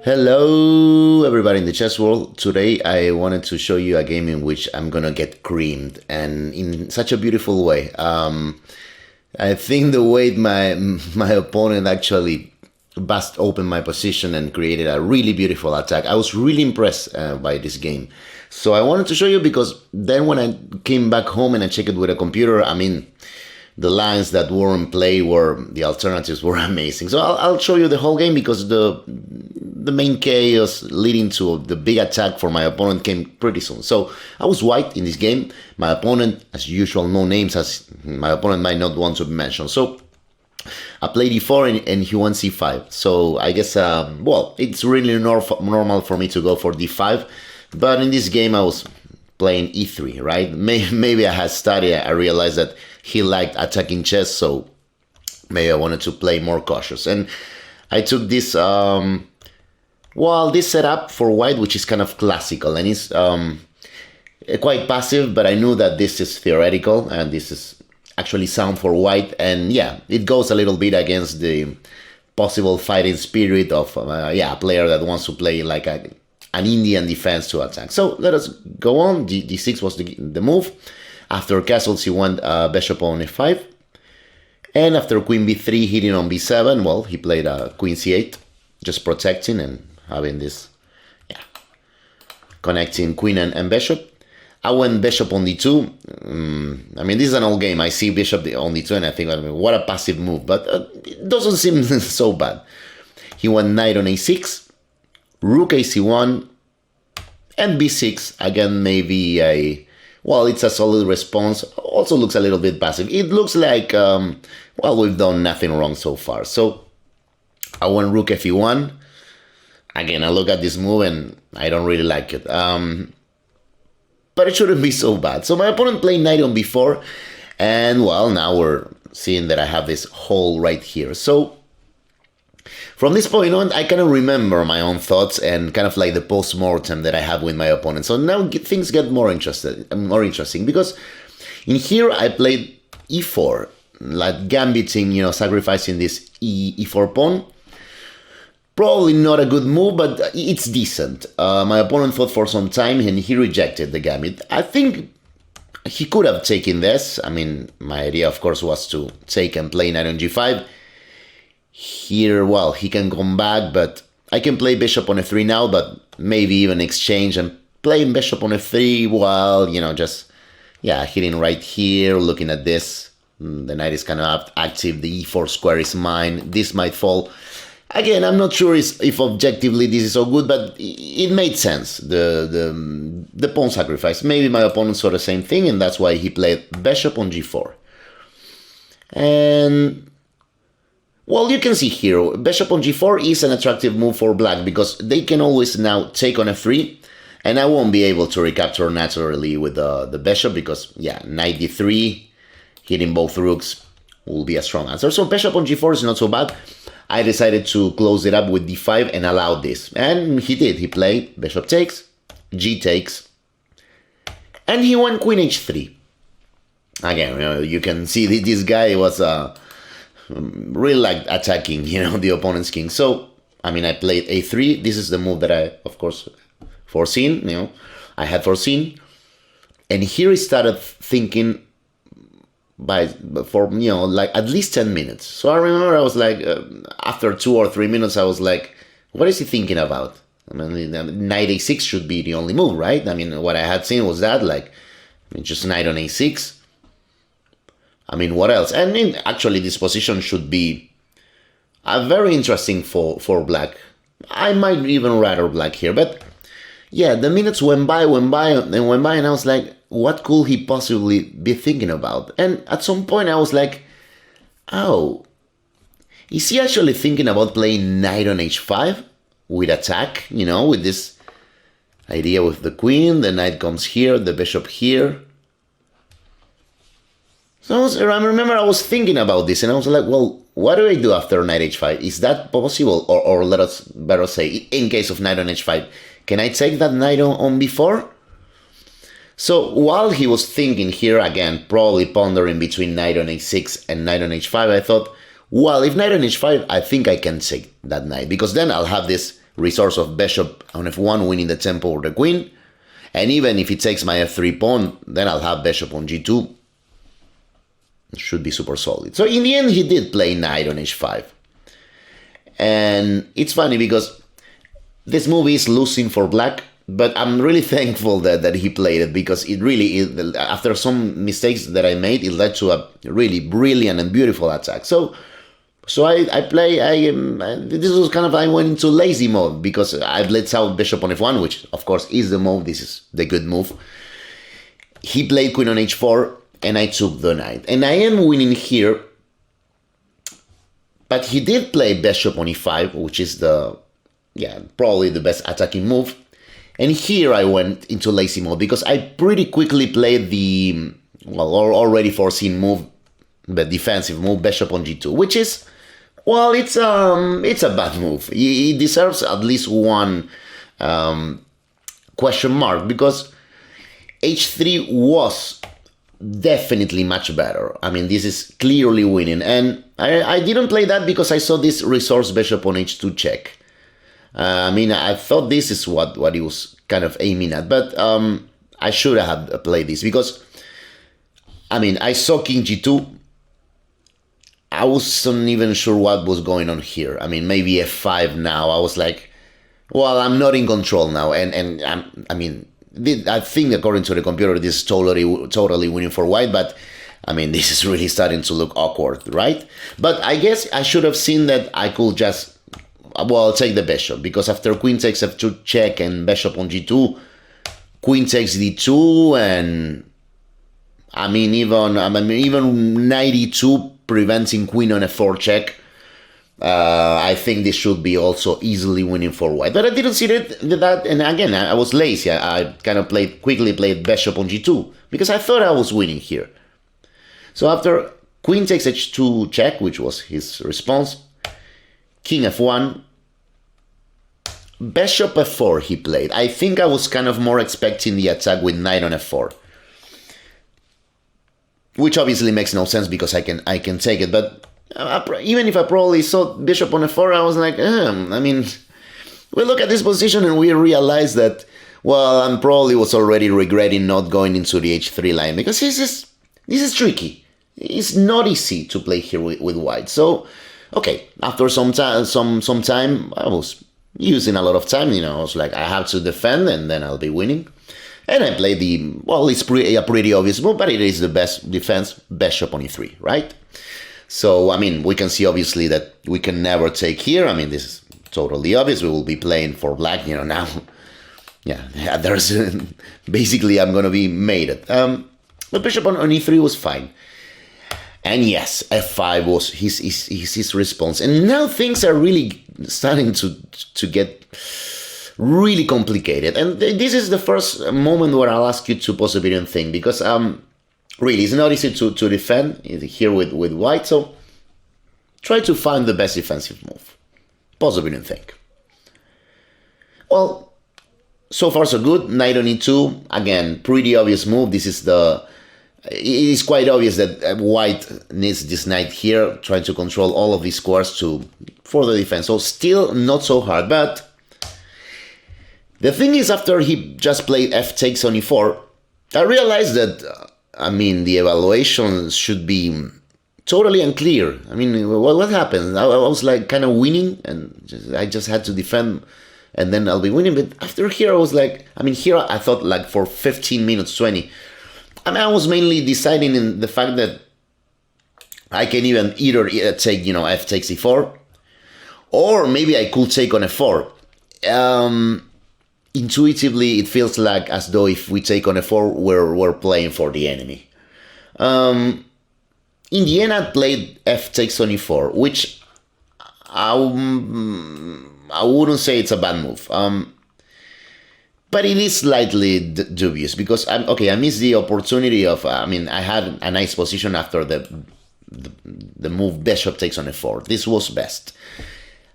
Hello everybody in the chess world. Today I wanted to show you a game in which I'm gonna get creamed, and in such a beautiful way. I think the way my opponent actually bust open my position and created a really beautiful attack, I was really impressed by this game. So I wanted to show you because then when I came back home and I checked it with a computer, the lines that were in play the alternatives were amazing. So I'll show you the whole game because the main chaos leading to the big attack for my opponent came pretty soon. So I was white in this game. My opponent, as usual, no names, as my opponent might not want to be mentioned. So I played e4 and he won c5. So I guess, it's really normal for me to go for d5. But in this game, I was playing e3, right? Maybe I had studied, I realized that he liked attacking chess, so maybe I wanted to play more cautious. And I took this, this setup for white, which is kind of classical, and it's quite passive, but I knew that this is theoretical, and this is actually sound for white, and yeah, it goes a little bit against the possible fighting spirit of a player that wants to play like an Indian defense to attack. So let us go on. D6 was the move. After castle c1, bishop on f5. And after queen b3 hitting on b7, well, he played queen c8, just protecting and having this, connecting queen and bishop. I went bishop on d2. This is an old game. I see bishop on d2 and I think, what a passive move, but it doesn't seem so bad. He went knight on a6, rook ac1, and b6. Again, maybe it's a solid response. Also looks a little bit passive. It looks like, we've done nothing wrong so far. So I went rook fe1. Again, I look at this move and I don't really like it. But it shouldn't be so bad. So my opponent played knight on b4. And, now we're seeing that I have this hole right here. So from this point on, I kind of remember my own thoughts and kind of like the post-mortem that I have with my opponent. So now things get more interesting because in here I played e4, like gambiting, sacrificing this e4 pawn. Probably not a good move, but it's decent. My opponent thought for some time and he rejected the gambit. I think he could have taken this. My idea, of course, was to take and play knight on g5. Here, he can come back, but I can play bishop on f3 now, but maybe even exchange and playing bishop on f3 while, hitting right here, looking at this. The knight is kind of active, the e4 square is mine, this might fall. Again, I'm not sure if objectively this is so good, but it made sense, the pawn sacrifice. Maybe my opponent saw the same thing, and that's why he played bishop on g4. And you can see here, bishop on g4 is an attractive move for black because they can always now take on f3, and I won't be able to recapture naturally with the bishop because, knight d3, hitting both rooks will be a strong answer. So bishop on g4 is not so bad. I decided to close it up with d5 and allow this. And he did. He played bishop takes, g takes, and he went queen h3. Again, you can see this guy was really like attacking, the opponent's king. So, I played a3. This is the move that I, of course, foreseen, I had foreseen. And here he started thinking for at least 10 minutes. So I remember I was like, after 2 or 3 minutes, I was like, what is he thinking about? Knight a6 should be the only move, right? What I had seen was that, just knight on a6. What else? And actually, this position should be very interesting for black. I might even rather black here, but the minutes went by, and I was like, what could he possibly be thinking about? And at some point, I was like, oh, is he actually thinking about playing knight on h5 with attack? With this idea with the queen, the knight comes here, the bishop here. So I remember I was thinking about this, and I was like, what do I do after knight h5? Is that possible? Or let us better say, in case of knight on h5, can I take that knight on b4? So while he was thinking here, again, probably pondering between knight on h6 and knight on h5, I thought, well, if knight on h5, I think I can take that knight, because then I'll have this resource of bishop on f1, winning the tempo or the queen. And even if he takes my f3 pawn, then I'll have bishop on g2. It should be super solid. So in the end, he did play knight on h5. And it's funny because this move is losing for black, but I'm really thankful that he played it, because it really, after some mistakes that I made, it led to a really brilliant and beautiful attack. So this was kind of, I went into lazy mode, because I let out bishop on f1, which of course is the move. This is the good move. He played queen on h4, and I took the knight. And I am winning here, but he did play bishop on e5, which is probably the best attacking move. And here I went into lazy mode, because I pretty quickly played the, already foreseen move, the defensive move, bishop on g2, which is, it's a bad move. He deserves at least one question mark, because h3 was definitely much better. I mean, this is clearly winning. And I didn't play that because I saw this resource bishop on h2 check. I thought this is what he was kind of aiming at, but I should have played this, because, I saw king g2. I wasn't even sure what was going on here. Maybe f5 now. I was like, I'm not in control now. And I think according to the computer, this is totally winning for white, but this is really starting to look awkward, right? But I guess I should have seen that I could just, take the bishop, because after queen takes f2 check and bishop on g2, queen takes d2, and even knight e2 preventing queen on f4 check. I think this should be also easily winning for white, but I didn't see that. And again, I was lazy. I kind of quickly played bishop on g2, because I thought I was winning here. So after queen takes h2 check, which was his response, king f1, bishop f4 he played. I think I was kind of more expecting the attack with knight on f4, which obviously makes no sense, because I can take it. But even if I probably saw bishop on f4, I was like, we look at this position and we realize that, I probably was already regretting not going into the h3 line, because this is tricky. It's not easy to play here with white. So, okay, after some time, I was using a lot of time. I was like, I have to defend, and then I'll be winning. And I played it's a pretty obvious move, but it is the best defense, bishop on e3, right? So, we can see obviously that we can never take here. This is totally obvious. We will be playing for black, now. Yeah, there's basically I'm going to be mated. But bishop on e3 was fine. And yes, f5 was his response. And now things are really starting to get really complicated. And this is the first moment where I'll ask you to pause a video and think, because really it's not easy to defend here with white. So try to find the best defensive move. Pause a video and think. Well, so far so good. Knight on e2, again, pretty obvious move. It is quite obvious that white needs this knight here, trying to control all of these squares for the defense. So still not so hard, but the thing is, after he just played f takes on e4, I realized that, the evaluation should be totally unclear. What happened? I was like kind of winning, and I just had to defend, and then I'll be winning. But after here, I was like, here I thought like for 15 minutes, 20, I was mainly deciding in the fact that I can either take, f takes e4, or maybe I could take on f4. Intuitively, it feels like as though if we take on f4, we're playing for the enemy. In the end, I played f takes on e4, which I wouldn't say it's a bad move. But it is slightly dubious, because I missed the opportunity of, I had a nice position after the move bishop takes on f4. This was best.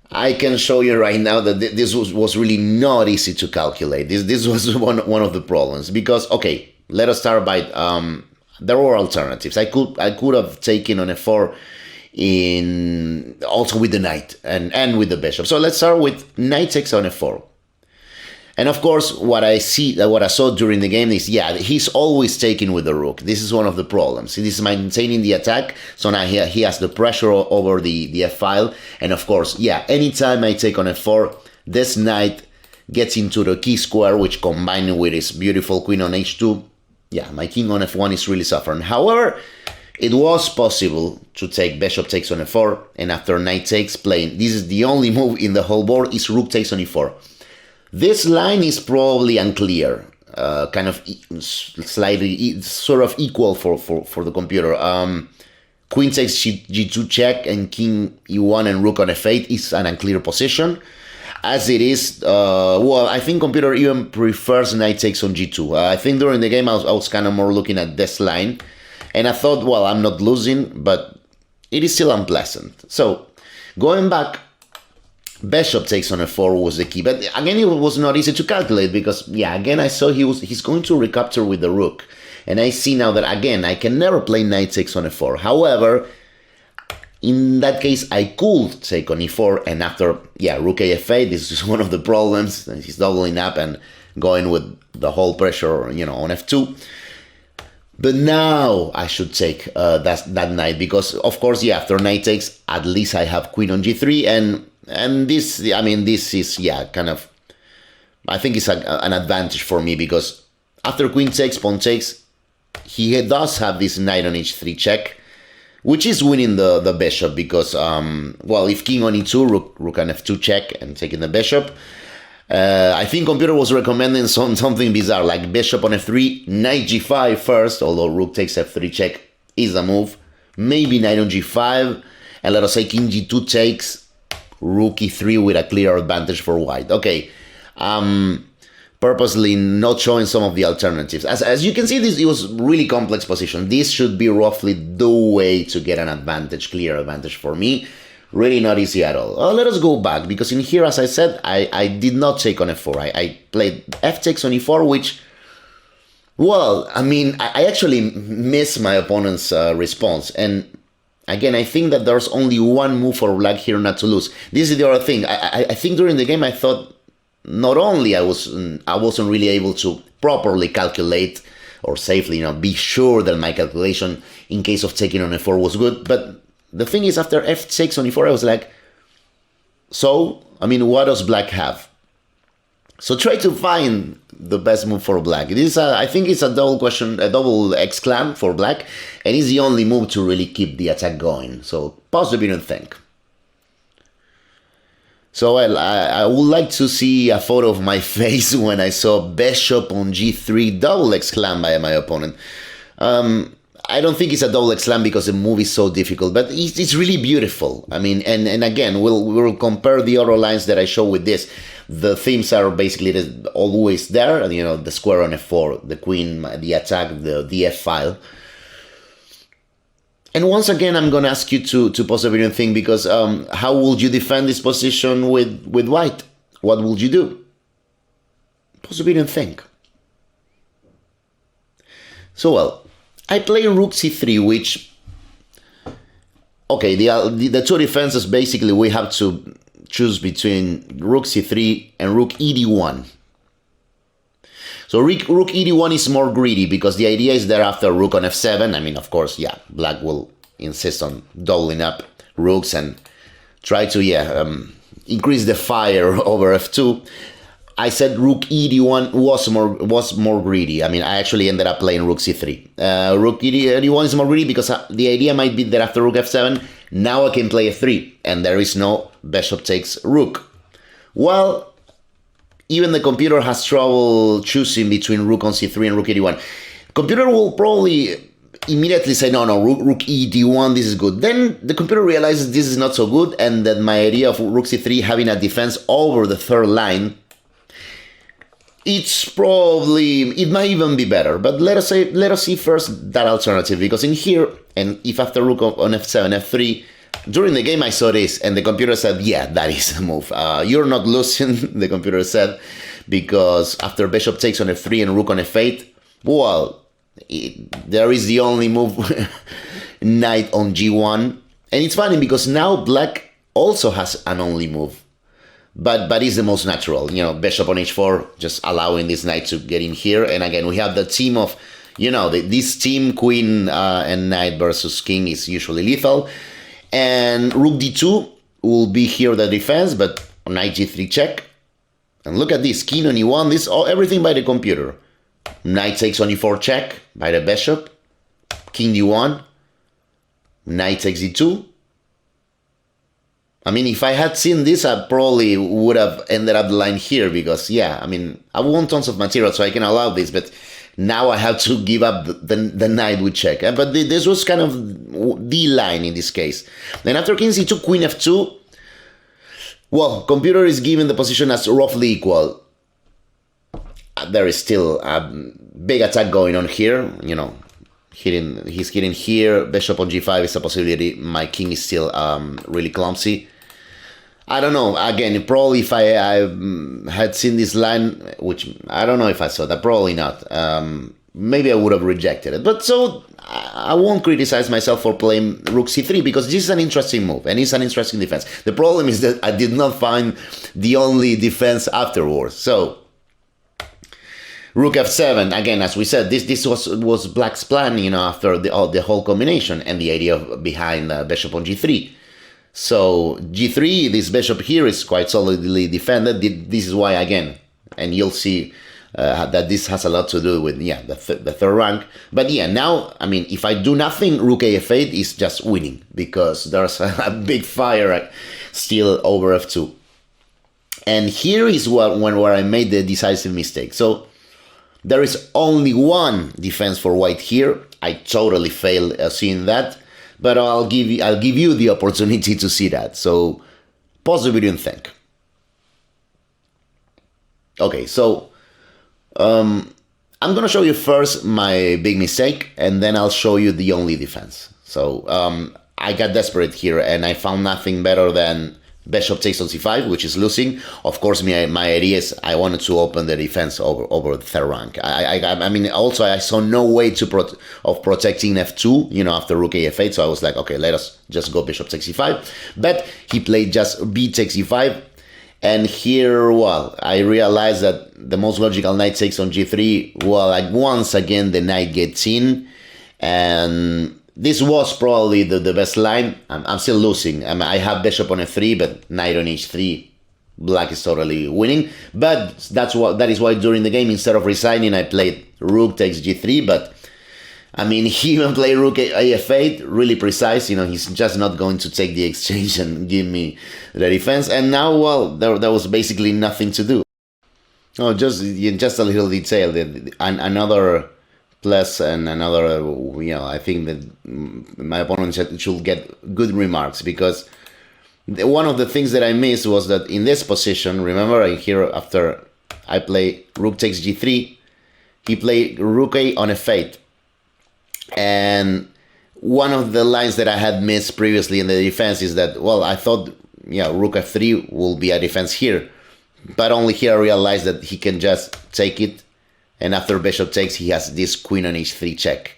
I can show you right now that this was really not easy to calculate. This was one of the problems, because, okay, let us start by, there were alternatives. I could have taken on f4 also with the knight and with the bishop. So let's start with knight takes on f4. And of course, what I saw during the game is, yeah, he's always taking with the rook. This is one of the problems. He's maintaining the attack, so now he has the pressure over the f-file. And of course, yeah, anytime I take on f4, this knight gets into the key square, which combined with his beautiful queen on h2, yeah, my king on f1 is really suffering. However, it was possible to take bishop takes on f4, and after knight takes, playing, this is the only move in the whole board, is rook takes on e4. This line is probably unclear, kind of slightly sort of equal for the computer. Queen takes g2 check and king e1 and rook on f8 is an unclear position. As it is, well, I think computer even prefers knight takes on g2. I think during the game I was kind of more looking at this line, and I thought, well, I'm not losing, but it is still unpleasant. So going back, bishop takes on f4 was the key, but again, it was not easy to calculate because, yeah, again, I saw he's going to recapture with the rook, and I see now that, again, I can never play knight takes on f4. However, in that case, I could take on e4, and after, yeah, rook af8, this is one of the problems. He's doubling up and going with the whole pressure, you know, on f2. But now I should take that knight because, of course, yeah, after knight takes, at least I have queen on g3, and this, I mean, this is, yeah, kind of, I think it's an advantage for me because after queen takes, pawn takes, he does have this knight on h3 check, which is winning the bishop because, well, if king on e2, rook on f2 check and taking the bishop. I think computer was recommending something bizarre, like bishop on f3, knight g5 first, although rook takes f3 check is a move. Maybe knight on g5, and let us say king g2 takes, rook e3 with a clear advantage for white. Okay, purposely not showing some of the alternatives. As you can see, it was really complex position. This should be roughly the way to get an advantage, clear advantage for me. Really not easy at all. Let us go back, because in here, as I said, I did not take on f4. I played f takes on e4, which, well, I mean, I actually missed my opponent's response. And again, I think that there's only one move for black here not to lose. This is the other thing. I think during the game I thought not only I wasn't really able to properly calculate or safely, you know, be sure that my calculation in case of taking on f4 was good, but the thing is, after f takes on e4, I was like, so, I mean, what does black have? So try to find the best move for black. It is, I think it's a double exclam for black, and it's the only move to really keep the attack going. So Pausethevideoandthink. So, well, I would like to see a photo of my face when I saw bishop on g3 double exclam by my opponent. I don't think it's a double exclam because the move is so difficult, but it's really beautiful. I mean, and again, we'll compare the other lines that I show with this. The themes are basically always there, you know, the square on f4, the queen, the attack, the f-file. And once again, I'm going to ask you to pause the video and think, because how would you defend this position with white? What would you do? Pause the video and think. So, well, I play rook c3, which, okay, the two defenses, basically, we have to choose between rook c3 and rook ed1. So rook ed1 is more greedy, because the idea is that after rook on f7, I mean, of course, yeah, black will insist on doubling up rooks and try to, increase the fire over f2. I said rook ed1 was more greedy. I mean, I actually ended up playing rook c3. Rook ed1 is more greedy because the idea might be that after rook f7, now I can play f3, and there is no bishop takes rook. Well, even the computer has trouble choosing between rook on c3 and rook ed1. Computer will probably immediately say, no, rook ed1, this is good. Then the computer realizes this is not so good, and that my idea of rook c3 having a defense over the third line, it might even be better. But let us see first that alternative, because in here, and if after rook on f7, f3, during the game I saw this, and the computer said, yeah, that is a move. You're not losing, the computer said, because after bishop takes on f3 and rook on f8, well, there is the only move, knight on g1. And it's funny, because now black also has an only move, but is the most natural. Bishop on h4, just allowing this knight to get in here. And again, we have the team of, this team, queen and knight versus king is usually lethal. And rook d2 will be here the defense, but knight g3 check. And look at this, king on e1, this everything by the computer. Knight takes on e4 check by the bishop, king d1, knight takes d2. I mean, if I had seen this, I probably would have ended up the line here because, yeah, I mean, I want tons of material, so I can allow this, but now I have to give up the knight with check. But this was kind of the line in this case. Then after king c2, queen f2, well, computer is given the position as roughly equal. There is still a big attack going on here, he's hitting here, bishop on g5 is a possibility, my king is still really clumsy. I don't know, again, probably if I had seen this line, which I don't know if I saw that, probably not, maybe I would have rejected it. But so, I won't criticize myself for playing rook c3 because this is an interesting move and it's an interesting defense. The problem is that I did not find the only defense afterwards. So, rook f7, again, as we said, this was black's plan, after the whole combination and the idea behind bishop on g3. So g3, this bishop here is quite solidly defended. This is why, again, and you'll see that this has a lot to do with, the third rank. But yeah, now, I mean, if I do nothing, rook a8 is just winning because there's a big fire still over f2. And here is where I made the decisive mistake. So there is only one defense for white here. I totally failed seeing that, but I'll give you the opportunity to see that. So pause the video and think. Okay, so I'm gonna show you first my big mistake, and then I'll show you the only defense. So I got desperate here, and I found nothing better than bishop takes on c5, which is losing. Of course, my idea is I wanted to open the defense over the third rank. I mean, also I saw no way of protecting f2, after rook a8. So I was like, okay, let us just go bishop takes c5. But he played just b takes e5. And here, well, I realized that the most logical knight takes on g3. Well, like once again, the knight gets in, and this was probably the best line. I'm still losing. I have bishop on f3, but knight on h3, black is totally winning. But that is why during the game, instead of resigning, I played rook takes g3. But I mean, he even played rook a8, really precise. He's just not going to take the exchange and give me the defense. And now, well, there was basically nothing to do. Oh, just a little detail. Another plus and another, I think that my opponent should get good remarks, because one of the things that I missed was that in this position, remember here after I play rook takes g3, he played rook a on f8. And one of the lines that I had missed previously in the defense is that, well, I thought, rook f3 will be a defense here. But only here I realized that he can just take it. And after bishop takes, he has this queen on h3 check.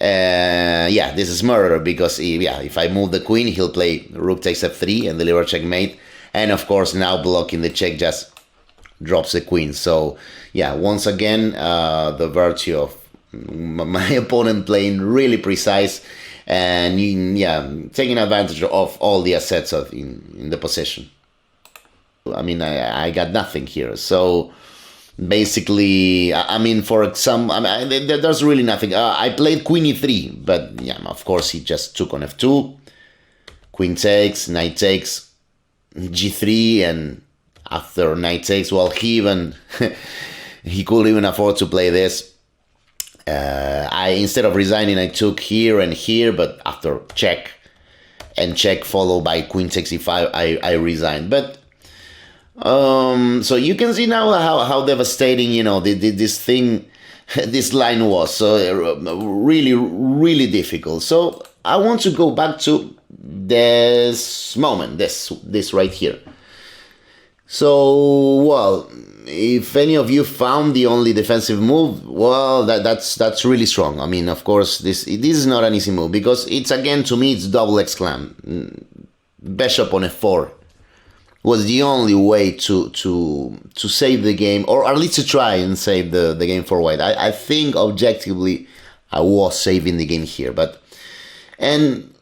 This is murder, because if I move the queen, he'll play rook takes f3 and deliver checkmate. And of course, now blocking the check just drops the queen. So once again, the virtue of my opponent playing really precise and taking advantage of all the assets in the position. I mean, I got nothing here. So basically, I mean, for example, there's really nothing. I played queen e3, but of course he just took on f2, queen takes, knight takes, g3, and after knight takes, well, he could even afford to play this. Instead of resigning, I took here and here, but after check and check followed by queen takes e5, I resigned. But so you can see now how devastating this line was. So really, really difficult. So I want to go back to this moment, this right here. So, well, if any of you found the only defensive move, well, that's really strong. I mean, of course, this is not an easy move, because it's, again, to me, it's double exclam. bishop on f4 was the only way to save the game, or at least to try and save the game for white. I think objectively I was saving the game here, and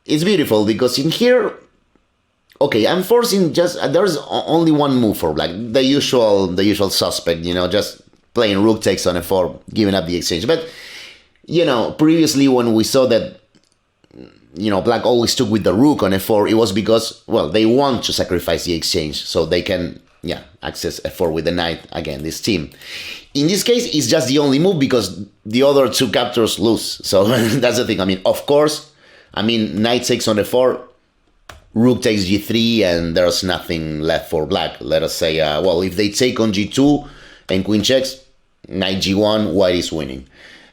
it's beautiful because in here, okay, I'm forcing there's only one move for black, the usual suspect, just playing rook takes on f4, giving up the exchange. But previously when we saw that black always took with the rook on f4, it was because, well, they want to sacrifice the exchange so they can, access f4 with the knight. Again, this team. In this case, it's just the only move because the other two captures lose. So that's the thing. I mean, of course, knight takes on f4, rook takes g3, and there's nothing left for black. Let us say, well, if they take on g2 and queen checks, knight g1, white is winning.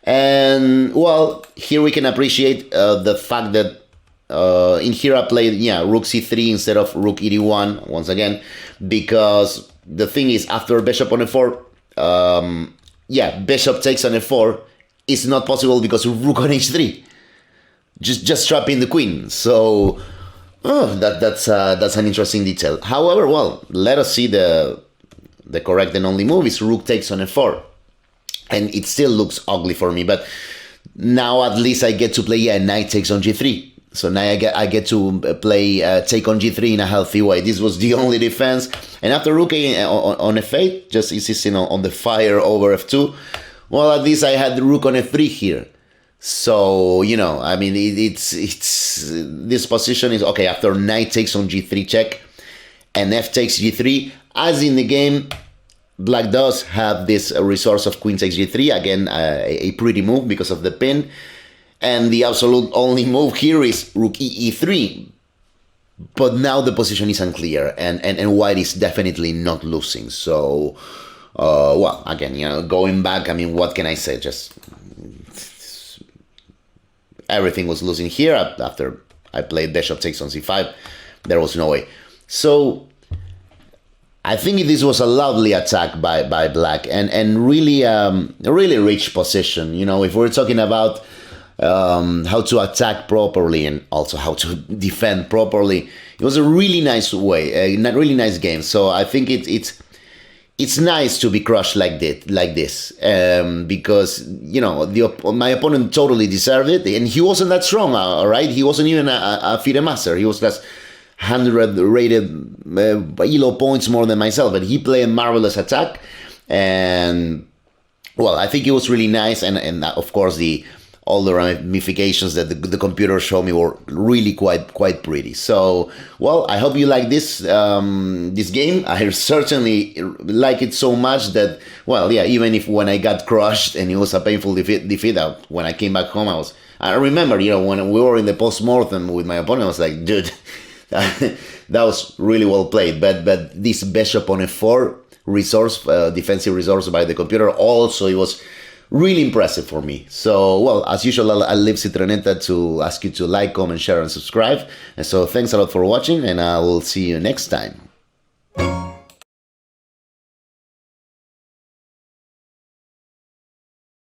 And, well, here we can appreciate the fact that in here I played, rook c3 instead of rook e1, once again, because the thing is, after bishop on f4, bishop takes on f4, it's not possible because of rook on h3. Just trapping the queen. So, that's an interesting detail. However, well, let us see the correct and only move is rook takes on f4. And it still looks ugly for me, but now at least I get to play knight takes on g3. So now I get to play take on g3 in a healthy way. This was the only defense. And after rook on f8, just insisting on the fire over f2, well, at least I had the rook on f3 here. So, it's this position is okay after knight takes on g3 check and f takes g3. As in the game, black does have this resource of queen takes g3, again a pretty move because of the pin, and the absolute only move here is rook e3, but now the position is unclear, and white is definitely not losing. So well, again, going back, what can I say, just everything was losing here. After I played bishop takes on c5, there was no way. So I think this was a lovely attack by black, and really a really rich position. If we're talking about how to attack properly and also how to defend properly, it was a really nice way, a really nice game. So I think it's nice to be crushed like this, because my opponent totally deserved it, and he wasn't that strong. All right, he wasn't even a FIDE master. He was just 100 rated elo points more than myself, but he played a marvelous attack, and well, I think it was really nice, and of course all the ramifications that the computer showed me were really quite pretty. So, well, I hope you like this this game. I certainly like it so much that, well, even if when I got crushed and it was a painful defeat out, when I came back home, I remember, when we were in the post-mortem with my opponent, I was like, dude, that was really well played. But this bishop on f4 resource, defensive resource by the computer, also it was really impressive for me. So, well, as usual, I'll leave Citronetta to ask you to like, comment, share, and subscribe. And so thanks a lot for watching, and I will see you next time.